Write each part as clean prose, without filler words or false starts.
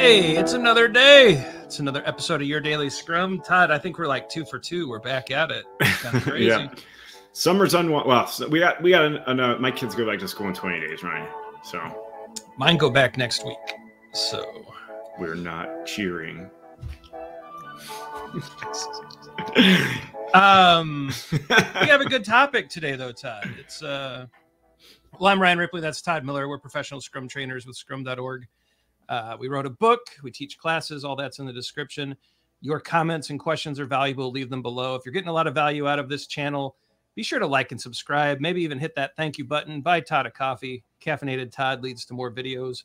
Hey, it's another day. It's another episode of Your Daily Scrum. Todd, I think we're like 2 for 2. We're back at it. It's kind of crazy. Yeah. Summer's well, so we got my kids go back to school in 20 days, right? So mine go back next week. So we're not cheering. We have a good topic today though, Todd. It's well, I'm Ryan Ripley, that's Todd Miller. We're professional Scrum trainers with scrum.org. We wrote a book, we teach classes, all that's in the description. Your comments and questions are valuable, leave them below. If you're getting a lot of value out of this channel, be sure to like and subscribe, maybe even hit that thank you button. Buy Todd a coffee. Caffeinated Todd leads to more videos.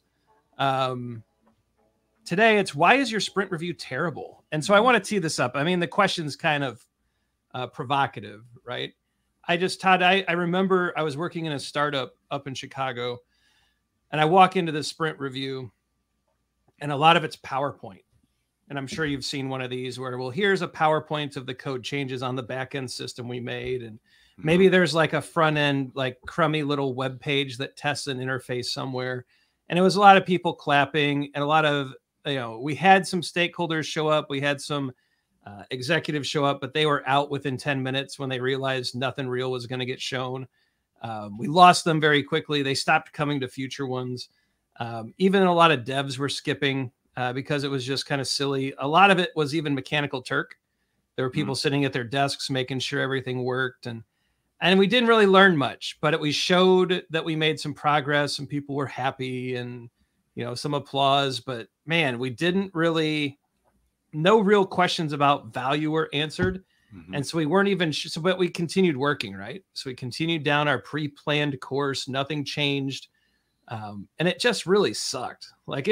Today, it's why is your sprint review terrible? And so I want to tee this up. I mean, the question's kind of provocative, right? Todd, I remember I was working in a startup up in Chicago, and I walk into this sprint review, and a lot of it's PowerPoint. And I'm sure you've seen one of these where, well, here's a PowerPoint of the code changes on the back-end system we made. And maybe there's like a front-end, like crummy little web page that tests an interface somewhere. And it was a lot of people clapping and a lot of, we had some stakeholders show up. We had some executives show up, but they were out within 10 minutes when they realized nothing real was going to get shown. We lost them very quickly. They stopped coming to future ones. Even a lot of devs were skipping because it was just kind of silly. A lot of it was even Mechanical Turk. There were people sitting at their desks making sure everything worked. And we didn't really learn much, but we showed that we made some progress and people were happy and, some applause. But man, we didn't really, no real questions about value were answered. And so we weren't even, but we continued working, right? So we continued down our pre-planned course. Nothing changed. And it just really sucked. Like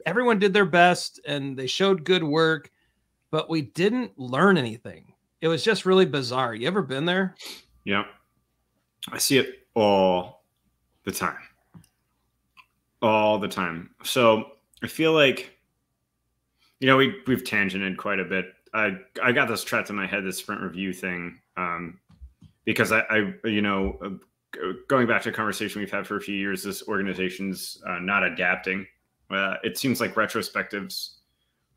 everyone did their best and they showed good work, but we didn't learn anything. It was just really bizarre. You ever been there? Yeah. I see it all the time. All the time. So I feel like, we've tangented quite a bit. I got this trapped in my head, this sprint review thing, because going back to a conversation we've had for a few years, this organization's not adapting. It seems like retrospectives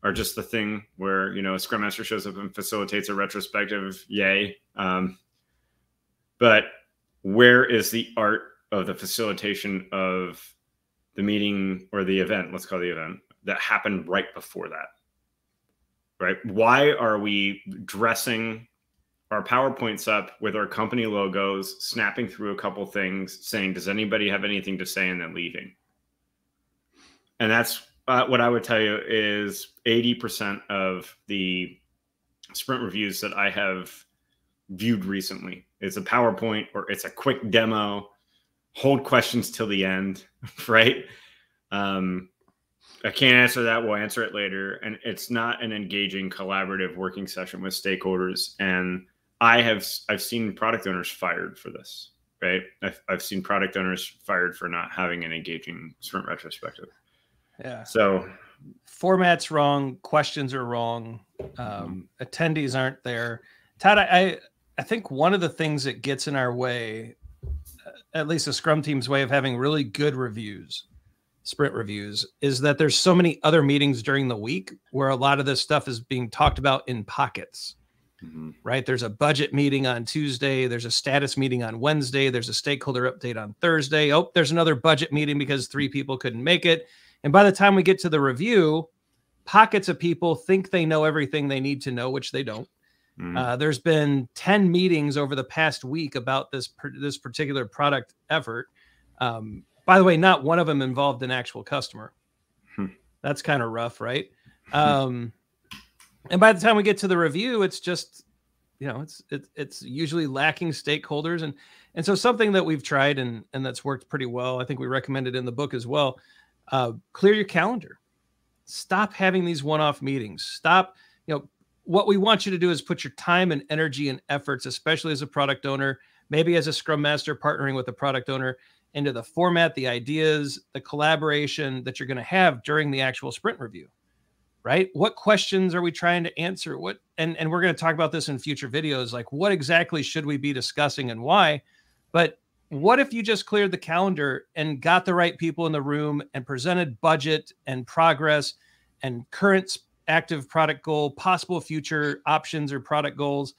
are just the thing where, a Scrum Master shows up and facilitates a retrospective, yay. But where is the art of the facilitation of the meeting or the event, let's call it the event, that happened right before that, right? Why are we dressing our PowerPoints up with our company logos, snapping through a couple things, saying, does anybody have anything to say, and then leaving? And that's what I would tell you is 80% of the sprint reviews that I have viewed recently. It's a PowerPoint or it's a quick demo, hold questions till the end, right? I can't answer that. We'll answer it later. And it's not an engaging, collaborative working session with stakeholders. And I've seen product owners fired for this, right? I've seen product owners fired for not having an engaging sprint retrospective. Yeah. So format's wrong. Questions are wrong. Attendees aren't there. Todd, I think one of the things that gets in our way, at least the Scrum team's way of having really good reviews, sprint reviews, is that there's so many other meetings during the week where a lot of this stuff is being talked about in pockets. Right? There's a budget meeting on Tuesday. There's a status meeting on Wednesday. There's a stakeholder update on Thursday. Oh, there's another budget meeting because 3 people couldn't make it. And by the time we get to the review, pockets of people think they know everything they need to know, which they don't. There's been 10 meetings over the past week about this particular product effort. By the way, not one of them involved an actual customer. That's kind of rough, right? And by the time we get to the review, it's just, it's usually lacking stakeholders. And so something that we've tried and that's worked pretty well, I think we recommend it in the book as well, clear your calendar. Stop having these one-off meetings. Stop, what we want you to do is put your time and energy and efforts, especially as a product owner, maybe as a Scrum Master partnering with a product owner, into the format, the ideas, the collaboration that you're going to have during the actual sprint review. Right? What questions are we trying to answer? And we're going to talk about this in future videos, like what exactly should we be discussing and why? But what if you just cleared the calendar and got the right people in the room and presented budget and progress and current active product goal, possible future options or product goals,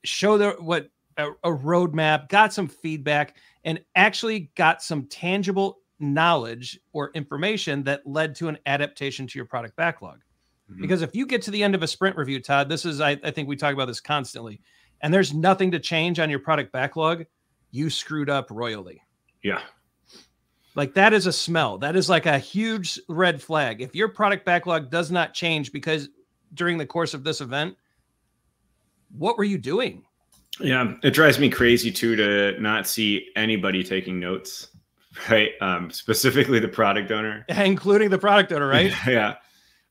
show a roadmap, got some feedback, and actually got some tangible knowledge or information that led to an adaptation to your product backlog. Mm-hmm. Because if you get to the end of a sprint review, Todd, this is, I think we talk about this constantly, and there's nothing to change on your product backlog, you screwed up royally. Yeah. Like that is a smell. That is like a huge red flag. If your product backlog does not change because during the course of this event, what were you doing? Yeah. It drives me crazy too, to not see anybody taking notes, right? Specifically the product owner. Including the product owner, right? Yeah.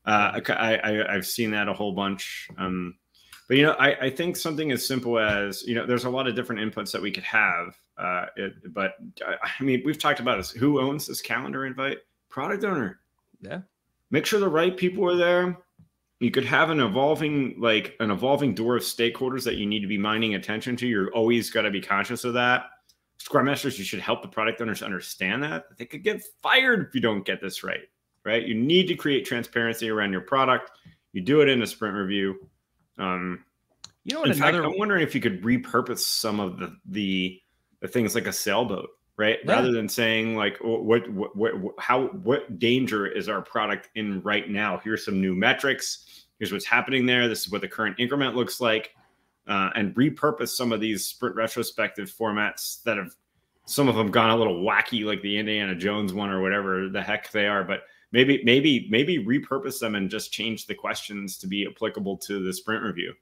I've seen that a whole bunch. But, I think something as simple as, there's a lot of different inputs that we could have. But I mean, we've talked about this. Who owns this calendar invite? Product owner. Yeah. Make sure the right people are there. You could have an evolving door of stakeholders that you need to be minding attention to. You're always got to be conscious of that. Scrum Masters, you should help the product owners understand that. They could get fired if you don't get this right. Right? You need to create transparency around your product. You do it in a sprint review. In fact, I'm wondering if you could repurpose some of the things like a sailboat, right? Yeah. Rather than saying like, what danger is our product in right now? Here's some new metrics. Here's what's happening there. This is what the current increment looks like, and repurpose some of these sprint retrospective formats that have, some of them gone a little wacky, like the Indiana Jones one or whatever the heck they are, but maybe repurpose them and just change the questions to be applicable to the sprint review,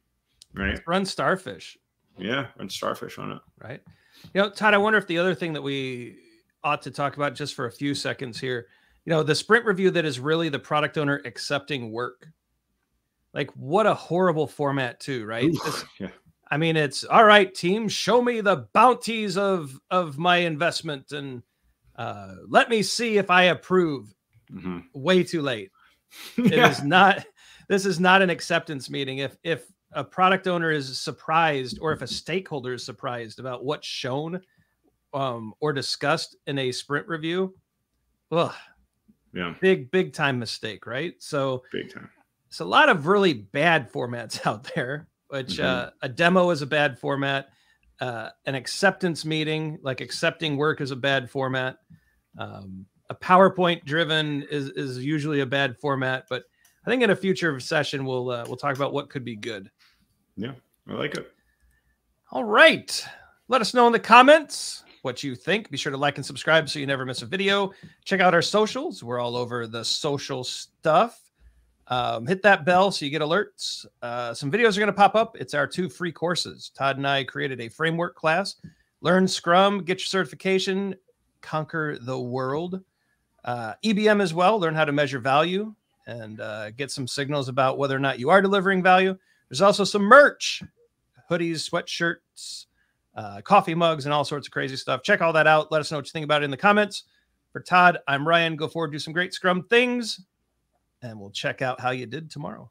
right? Run Starfish. Yeah, run Starfish on it. Right. Todd, I wonder if the other thing that we ought to talk about just for a few seconds here, the sprint review that is really the product owner accepting work. Like what a horrible format too, right? Yeah. I mean, it's all right, team, show me the bounties of my investment and let me see if I approve. Mm-hmm. Way too late. Yeah. This is not an acceptance meeting. If a product owner is surprised, or if a stakeholder is surprised about what's shown or discussed in a sprint review, big time mistake, right? So big time. It's a lot of really bad formats out there, which a demo is a bad format. An acceptance meeting, like accepting work, is a bad format. A PowerPoint driven is usually a bad format, but I think in a future session, we'll talk about what could be good. Yeah, I like it. All right. Let us know in the comments what you think. Be sure to like and subscribe so you never miss a video. Check out our socials. We're all over the social stuff. Hit that bell so you get alerts. Some videos are going to pop up. It's our 2 free courses. Todd and I created a framework class. Learn Scrum, get your certification, conquer the world. EBM as well. Learn how to measure value and get some signals about whether or not you are delivering value. There's also some merch, hoodies, sweatshirts, coffee mugs, and all sorts of crazy stuff. Check all that out. Let us know what you think about it in the comments. For Todd, I'm Ryan. Go forward, do some great Scrum things, and we'll check out how you did tomorrow.